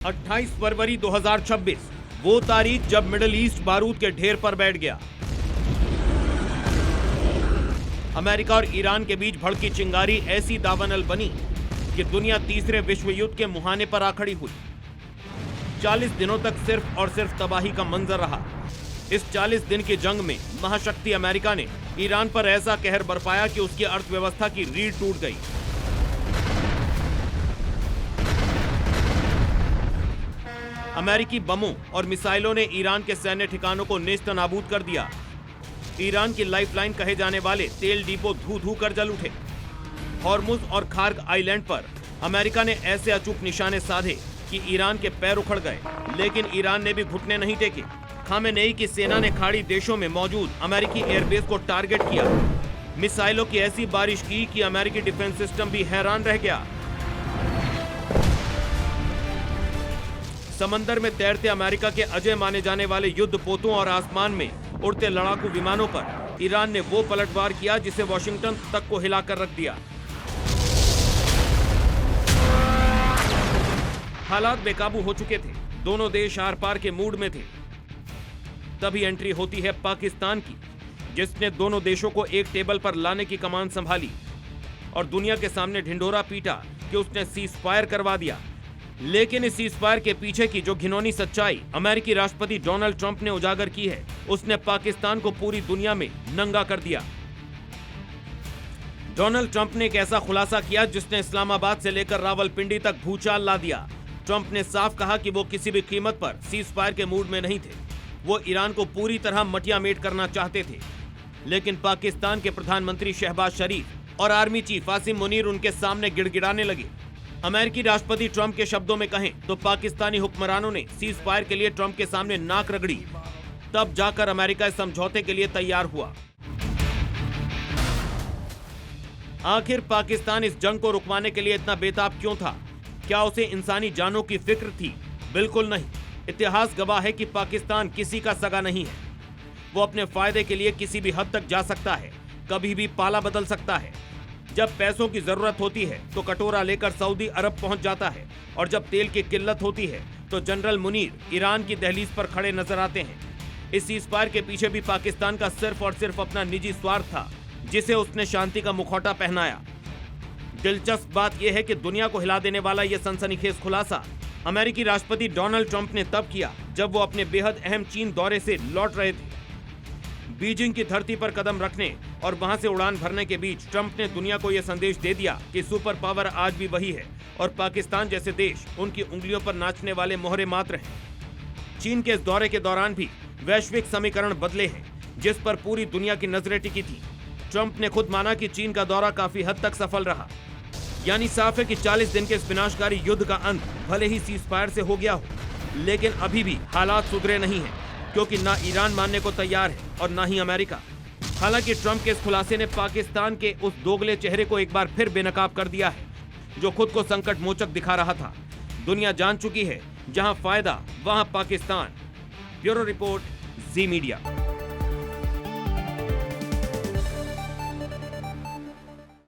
28 फरवरी 2026 वो तारीख जब मिडिल ईस्ट बारूद के ढेर पर बैठ गया। अमेरिका और ईरान के बीच भड़की चिंगारी ऐसी दावानल बनी कि दुनिया तीसरे विश्व युद्ध के मुहाने पर आ खड़ी हुई। 40 दिनों तक सिर्फ और सिर्फ तबाही का मंजर रहा। इस 40 दिन की जंग में महाशक्ति अमेरिका ने ईरान पर ऐसा कहर बरपाया कि उसकी अर्थव्यवस्था की रीढ़ टूट गई। अमेरिकी बमों और मिसाइलों ने ईरान के सैन्य ठिकानों को नेस्तनाबूद कर दिया। ईरान की लाइफलाइन कहे जाने वाले तेल डिपो धू-धू कर जल उठे। हॉर्मुज और खार्ग आइलैंड पर अमेरिका ने ऐसे अचूक निशाने साधे कि ईरान के पैर उखड़ गए, लेकिन ईरान ने भी घुटने नहीं टेके। खामेनेई की सेना ने खाड़ी देशों में मौजूद अमेरिकी एयरबेस को टारगेट किया। मिसाइलों की ऐसी बारिश की कि अमेरिकी डिफेंस सिस्टम भी हैरान रह गया। समंदर में तैरते अमेरिका के अजय माने जाने वाले युद्ध पोतों और आसमान में उड़ते लड़ाकू विमानों पर ईरान ने वो पलटवार किया जिसे वॉशिंगटन तक को हिलाकर रख दिया। हालात बेकाबू हो चुके थे। दोनों देश आर पार के मूड में थे। तभी एंट्री होती है पाकिस्तान की, जिसने दोनों देशों को एक टेबल पर लाने की कमान संभाली और दुनिया के सामने ढिंढोरा पीटा कि उसने सीज फायर करवा दिया। लेकिन इस सीज फायर के पीछे की जो घिनौनी सच्चाई अमेरिकी राष्ट्रपति डोनाल्ड ट्रंप ने उजागर की है, उसने पाकिस्तान को पूरी दुनिया में नंगा कर दिया। डोनाल्ड ट्रंप ने एक ऐसा खुलासा किया जिसने इस्लामाबाद से लेकर रावलपिंडी तक भूचाल ला दिया। ट्रंप ने साफ कहा कि वो किसी भी कीमत पर सीज फायर के मूड में नहीं थे। वो ईरान को पूरी तरह मटियामेट करना चाहते थे। लेकिन पाकिस्तान के प्रधानमंत्री शहबाज शरीफ और आर्मी चीफ आसिम मुनीर उनके सामने गिड़गिड़ाने लगे। अमेरिकी राष्ट्रपति ट्रंप के शब्दों में कहें तो पाकिस्तानी हुक्मरानों ने सीज फायर के लिए ट्रंप के सामने नाक रगड़ी। तब जाकर अमेरिका इस समझौते के लिए तैयार हुआ। आखिर पाकिस्तान इस जंग को रुकवाने के लिए इतना बेताब क्यों था? क्या उसे इंसानी जानों की फिक्र थी? बिल्कुल नहीं। इतिहास गवाह है कि पाकिस्तान किसी का सगा नहीं है। वो अपने फायदे के लिए किसी भी हद तक जा सकता है, कभी भी पाला बदल सकता है। जब पैसों की जरूरत होती है तो कटोरा लेकर सऊदी अरब पहुंच जाता है, और जब तेल की किल्लत होती है तो जनरल मुनीर ईरान की दहलीज पर खड़े नजर आते हैं। इस सीज़फायर के पीछे भी पाकिस्तान का सिर्फ और सिर्फ अपना निजी स्वार्थ था, जिसे उसने शांति का मुखौटा पहनाया। दिलचस्प बात यह है कि दुनिया को हिला देने वाला यह सनसनीखेज खुलासा अमेरिकी राष्ट्रपति डोनाल्ड ट्रंप ने तब किया जब वो अपने बेहद अहम चीन दौरे से लौट रहे थे। बीजिंग की धरती पर कदम रखने और वहां से उड़ान भरने के बीच ट्रंप ने दुनिया को यह संदेश दे दिया कि सुपर पावर आज भी वही है और पाकिस्तान जैसे देश उनकी उंगलियों पर नाचने वाले मोहरे मात्र हैं। चीन के इस दौरे के दौरान भी वैश्विक समीकरण बदले हैं, जिस पर पूरी दुनिया की नजरें टिकी थी। ट्रंप ने खुद माना कि चीन का दौरा काफी हद तक सफल रहा। यानी साफ है कि 40 दिन के इस विनाशकारी युद्ध का अंत भले ही सीज फायर से हो गया हो, लेकिन अभी भी हालात सुधरे नहीं हैं, क्योंकि ना ईरान मानने को तैयार है और ना ही अमेरिका। हालांकि ट्रंप के इस खुलासे ने पाकिस्तान के उस दोगले चेहरे को एक बार फिर बेनकाब कर दिया है, जो खुद को संकट मोचक दिखा रहा था। दुनिया जान चुकी है, जहां फायदा वहां पाकिस्तान। ब्यूरो रिपोर्ट, जी मीडिया।